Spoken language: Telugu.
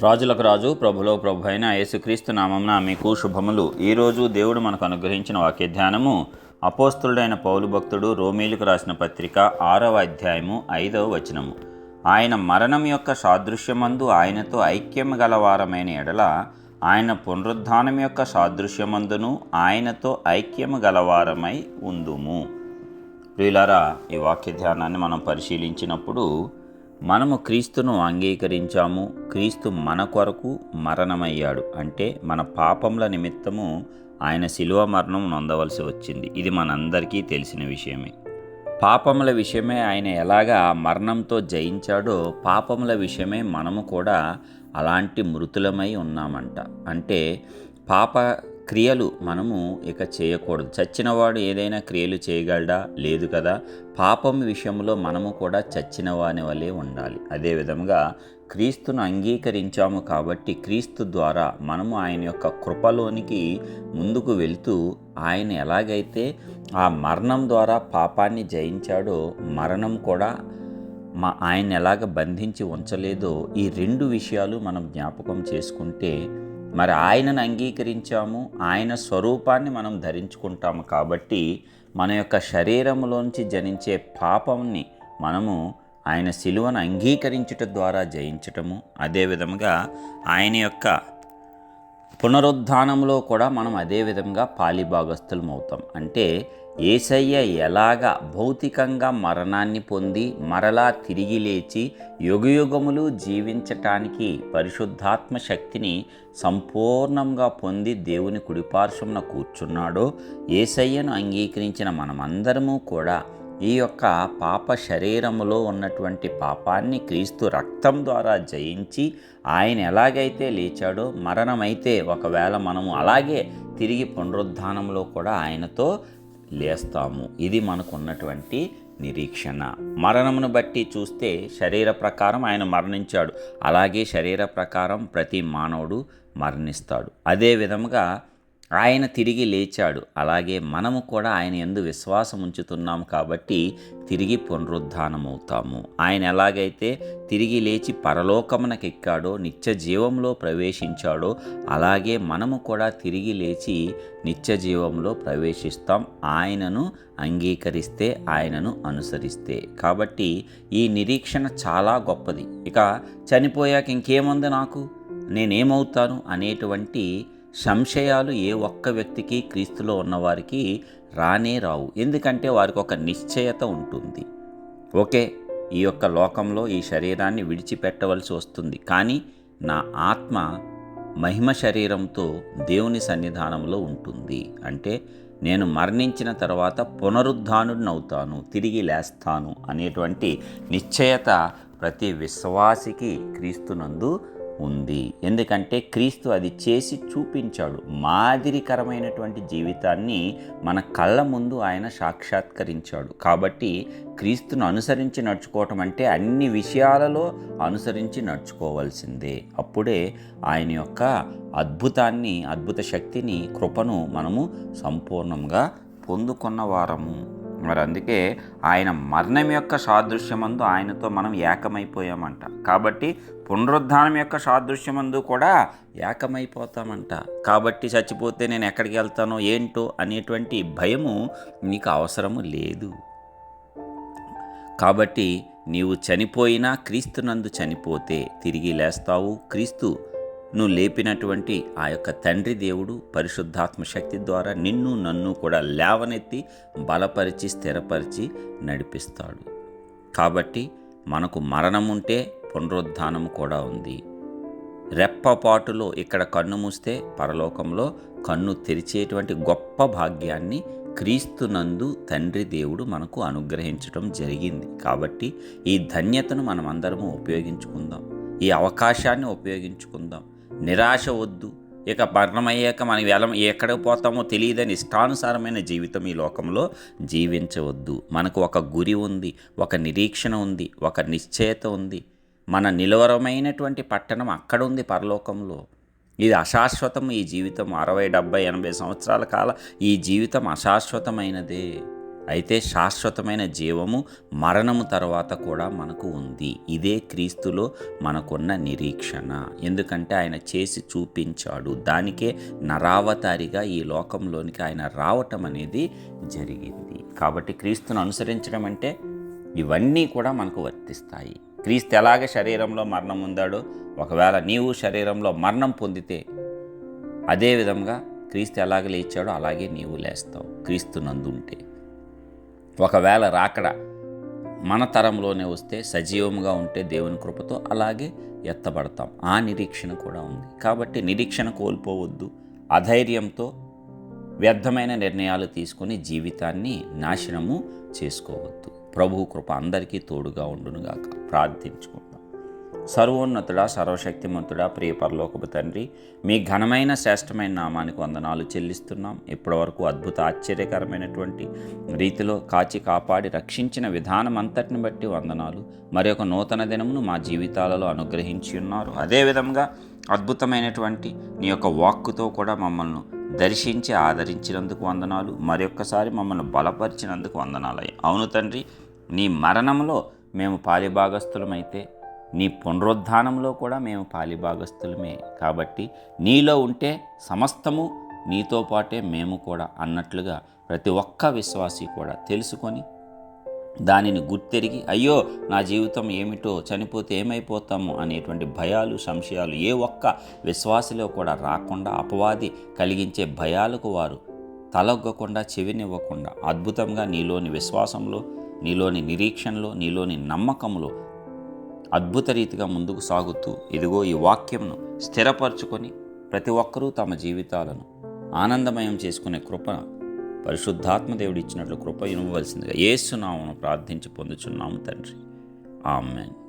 రాజులకు రాజు ప్రభులో ప్రభు అయిన యేసుక్రీస్తు నామమున మీకు శుభములు. ఈరోజు దేవుడు మనకు అనుగ్రహించిన వాక్య ధ్యానము అపోస్తులుడైన పౌలు భక్తుడు రోమీలకు రాసిన పత్రిక 6వ అధ్యాయము 5వ వచనము. ఆయన మరణం యొక్క సాదృశ్యమందు ఆయనతో ఐక్యం గలవారమైన ఎడల ఆయన పునరుద్ధానం యొక్క సాదృశ్యమందును ఆయనతో ఐక్యం గలవారమై ఉందుము. ప్రియులారా, ఈ వాక్య ధ్యానాన్ని మనం పరిశీలించినప్పుడు మనము క్రీస్తును అంగీకరించాము. క్రీస్తు మన కొరకు మరణమయ్యాడు, అంటే మన పాపముల నిమిత్తము ఆయన శిలువ మరణం నొందవలసి వచ్చింది. ఇది మనందరికీ తెలిసిన విషయమే. పాపముల విషయమే ఆయన ఎలాగా మరణంతో జయించాడో పాపముల విషయమే మనము కూడా అలాంటి మృతులమై ఉన్నామంట. అంటే పాప క్రియలు మనము ఇక చేయకూడదు. చచ్చినవాడు ఏదైనా క్రియలు చేయగలడా? లేదు కదా. పాపం విషయంలో మనము కూడా చచ్చిన వాని వలె ఉండాలి. అదేవిధంగా క్రీస్తును అంగీకరించాము కాబట్టి క్రీస్తు ద్వారా మనము ఆయన యొక్క కృపలోనికి ముందుకు వెళ్తూ ఆయన ఎలాగైతే ఆ మరణం ద్వారా పాపాన్ని జయించాడో మరణం కూడా ఆయన ఎలాగ బంధించి ఉంచలేదో ఈ రెండు విషయాలు మనం జ్ఞాపకం చేసుకుంటే మరి ఆయనను అంగీకరించాము, ఆయన స్వరూపాన్ని మనం ధరించుకుంటాము. కాబట్టి మన యొక్క శరీరంలోంచి జనించే పాపంని మనము ఆయన శిలువను అంగీకరించుట ద్వారా జయించటము, అదేవిధంగా ఆయన యొక్క పునరుద్ధానంలో కూడా మనం అదే విధంగా పాలిభాగస్థులం అవుతాం. అంటే యేసయ్య ఎలాగా భౌతికంగా మరణాన్ని పొంది మరలా తిరిగి లేచి యుగయుగములు జీవించటానికి పరిశుద్ధాత్మ శక్తిని సంపూర్ణంగా పొంది దేవుని కుడిపార్శ్వమున కూర్చున్నాడో, యేసయ్యను అంగీకరించిన మనమందరము కూడా ఈ యొక్క పాప శరీరములో ఉన్నటువంటి పాపాన్ని క్రీస్తు రక్తం ద్వారా జయించి ఆయన ఎలాగైతే లేచాడో మరణమైతే ఒకవేళ మనము అలాగే తిరిగి పునరుద్ధానంలో కూడా ఆయనతో లేస్తాము. ఇది మనకు ఉన్నటువంటి నిరీక్షణ. మరణమును బట్టి చూస్తే శరీర ప్రకారం ఆయన మరణించాడు, అలాగే శరీర ప్రకారం ప్రతి మానవుడు మరణిస్తాడు. అదే విధముగా ఆయన తిరిగి లేచాడు, అలాగే మనము కూడా ఆయన యందు విశ్వాసం ఉంచుతున్నాము కాబట్టి తిరిగి పునరుద్ధానమవుతాము. ఆయన ఎలాగైతే తిరిగి లేచి పరలోకమునకెక్కాడో నిత్య జీవంలో ప్రవేశించాడో అలాగే మనము కూడా తిరిగి లేచి నిత్య జీవంలో ప్రవేశిస్తాం, ఆయనను అంగీకరిస్తే, ఆయనను అనుసరిస్తే. కాబట్టి ఈ నిరీక్షణ చాలా గొప్పది. ఇక చనిపోయాక ఇంకేముంది, నాకు నేనేమవుతాను అనేటువంటి సంశయాలు ఏ ఒక్క వ్యక్తికి, క్రీస్తులో ఉన్నవారికి రానే రావు. ఎందుకంటే వారికి ఒక నిశ్చయత ఉంటుంది. ఓకే, ఈ యొక్క లోకంలో ఈ శరీరాన్ని విడిచిపెట్టవలసి వస్తుంది, కానీ నా ఆత్మ మహిమ శరీరంతో దేవుని సన్నిధానంలో ఉంటుంది. అంటే నేను మరణించిన తర్వాత పునరుద్ధానుడినవుతాను, తిరిగి లేస్తాను అనేటువంటి నిశ్చయత ప్రతి విశ్వాసికి క్రీస్తునందు ఉంది. ఎందుకంటే క్రీస్తు అది చేసి చూపించాడు. మాదిరికరమైనటువంటి జీవితాన్ని మన కళ్ళ ముందు ఆయన సాక్షాత్కరించాడు. కాబట్టి క్రీస్తును అనుసరించి నడుచుకోవటం అంటే అన్ని విషయాలలో అనుసరించి నడుచుకోవాల్సిందే. అప్పుడే ఆయన యొక్క అద్భుత శక్తిని, కృపను మనము సంపూర్ణంగా పొందుకున్న వారము. మరి అందుకే ఆయన మరణం యొక్క సాదృశ్యమందు ఆయనతో మనం ఏకమైపోయామంట. కాబట్టి పునరుద్ధానం యొక్క సాదృశ్యమందు కూడా ఏకమైపోతామంట. కాబట్టి చచ్చిపోతే నేను ఎక్కడికి వెళ్తానో ఏంటో అనేటువంటి భయము నీకు అవసరము లేదు. కాబట్టి నీవు చనిపోయినా క్రీస్తునందు చనిపోతే తిరిగి లేస్తావు. క్రీస్తును లేపినటువంటి ఆ యొక్క తండ్రి దేవుడు పరిశుద్ధాత్మ శక్తి ద్వారా నిన్ను నన్ను కూడా లేవనెత్తి బలపరిచి స్థిరపరిచి నడిపిస్తాడు. కాబట్టి మనకు మరణం ఉంటే పునరుద్ధానము కూడా ఉంది. రెప్పపాటులో ఇక్కడ కన్ను మూస్తే పరలోకంలో కన్ను తెరిచేటువంటి గొప్ప భాగ్యాన్ని క్రీస్తునందు తండ్రి దేవుడు మనకు అనుగ్రహించడం జరిగింది. కాబట్టి ఈ ధన్యతను మనమందరము ఉపయోగించుకుందాం, ఈ అవకాశాన్ని ఉపయోగించుకుందాం. నిరాశ వద్దు. ఇక మరణమయ్యాక మనం ఎక్కడికి పోతామో తెలియదని ఇష్టానుసారమైన జీవితం ఈ లోకంలో జీవించవద్దు. మనకు ఒక గురి ఉంది, ఒక నిరీక్షణ ఉంది, ఒక నిశ్చయత ఉంది. మన నిలవరమైనటువంటి పట్టణం అక్కడ ఉంది, పరలోకంలో. ఇది అశాశ్వతం. ఈ జీవితం 60, 70, 80 సంవత్సరాల కాల ఈ జీవితం అశాశ్వతమైనదే. అయితే శాశ్వతమైన జీవము మరణము తర్వాత కూడా మనకు ఉంది. ఇదే క్రీస్తులో మనకున్న నిరీక్షణ. ఎందుకంటే ఆయన చేసి చూపించాడు. దానికే నరావతారిగా ఈ లోకంలోనికి ఆయన రావటం అనేది జరిగింది. కాబట్టి క్రీస్తును అనుసరించడం అంటే ఇవన్నీ కూడా మనకు వర్తిస్తాయి. క్రీస్తు ఎలాగ శరీరంలో మరణం పొందాడో, ఒకవేళ నీవు శరీరంలో మరణం పొందితే అదేవిధంగా క్రీస్తు ఎలాగ లేచాడో అలాగే నీవు లేస్తావు క్రీస్తు నందుంటే. ఒకవేళ రాకడ మన తరంలోనే వస్తే, సజీవంగా ఉంటే దేవుని కృపతో అలాగే ఎత్తబడతాం. ఆ నిరీక్షణ కూడా ఉంది. కాబట్టి నిరీక్షణ కోల్పోవద్దు. అధైర్యంతో వ్యర్థమైన నిర్ణయాలు తీసుకొని జీవితాన్ని నాశనము చేసుకోవద్దు. ప్రభువు కృప అందరికీ తోడుగా ఉండునుగాక. ప్రార్థించుకుందాం. సర్వోన్నతుడా, సర్వశక్తిమంతుడా, ప్రియ పరలోకపు తండ్రి, మీ ఘనమైన శ్రేష్టమైన నామానికి వందనాలు చెల్లిస్తున్నాం. ఇప్పటివరకు అద్భుత ఆశ్చర్యకరమైనటువంటి రీతిలో కాచి కాపాడి రక్షించిన విధానం అంతటిని బట్టి వందనాలు. మరి ఒక నూతన దినమును మా జీవితాలలో అనుగ్రహించి ఉన్నారు. అదేవిధంగా అద్భుతమైనటువంటి నీ యొక్క వాక్కుతో కూడా మమ్మల్ని దర్శించి ఆదరించినందుకు వందనాలు. మరొక్కసారి మమ్మల్ని బలపరిచినందుకు వందనాలయ్య. అవును తండ్రి, నీ మరణంలో మేము పాలిభాగస్థులమైతే నీ పునరుద్ధానంలో కూడా మేము పాలిభాగస్థులమే. కాబట్టి నీలో ఉంటే సమస్తము నీతో పాటే మేము కూడా అన్నట్లుగా ప్రతి ఒక్క విశ్వాసి కూడా తెలుసుకొని దానిని గుర్తెరిగి, అయ్యో నా జీవితం ఏమిటో, చనిపోతే ఏమైపోతాము అనేటువంటి భయాలు, సంశయాలు ఏ ఒక్క విశ్వాసిలో కూడా రాకుండా, అపవాది కలిగించే భయాలకు వారు తలొగ్గకుండా, చెవినివ్వకుండా అద్భుతంగా నీలోని విశ్వాసంలో, నీలోని నిరీక్షణలో, నీలోని నమ్మకంలో అద్భుత రీతిగా ముందుకు సాగుతూ ఇదిగో ఈ వాక్యంను స్థిరపరచుకొని ప్రతి ఒక్కరూ తమ జీవితాలను ఆనందమయం చేసుకునే కృప పరిశుద్ధాత్మ దేవుడు ఇచ్చినట్లు కృప ఇవ్వవలసిందిగా యేసు నామమున ప్రార్థించి పొందుచున్నాము తండ్రి. ఆమేన్.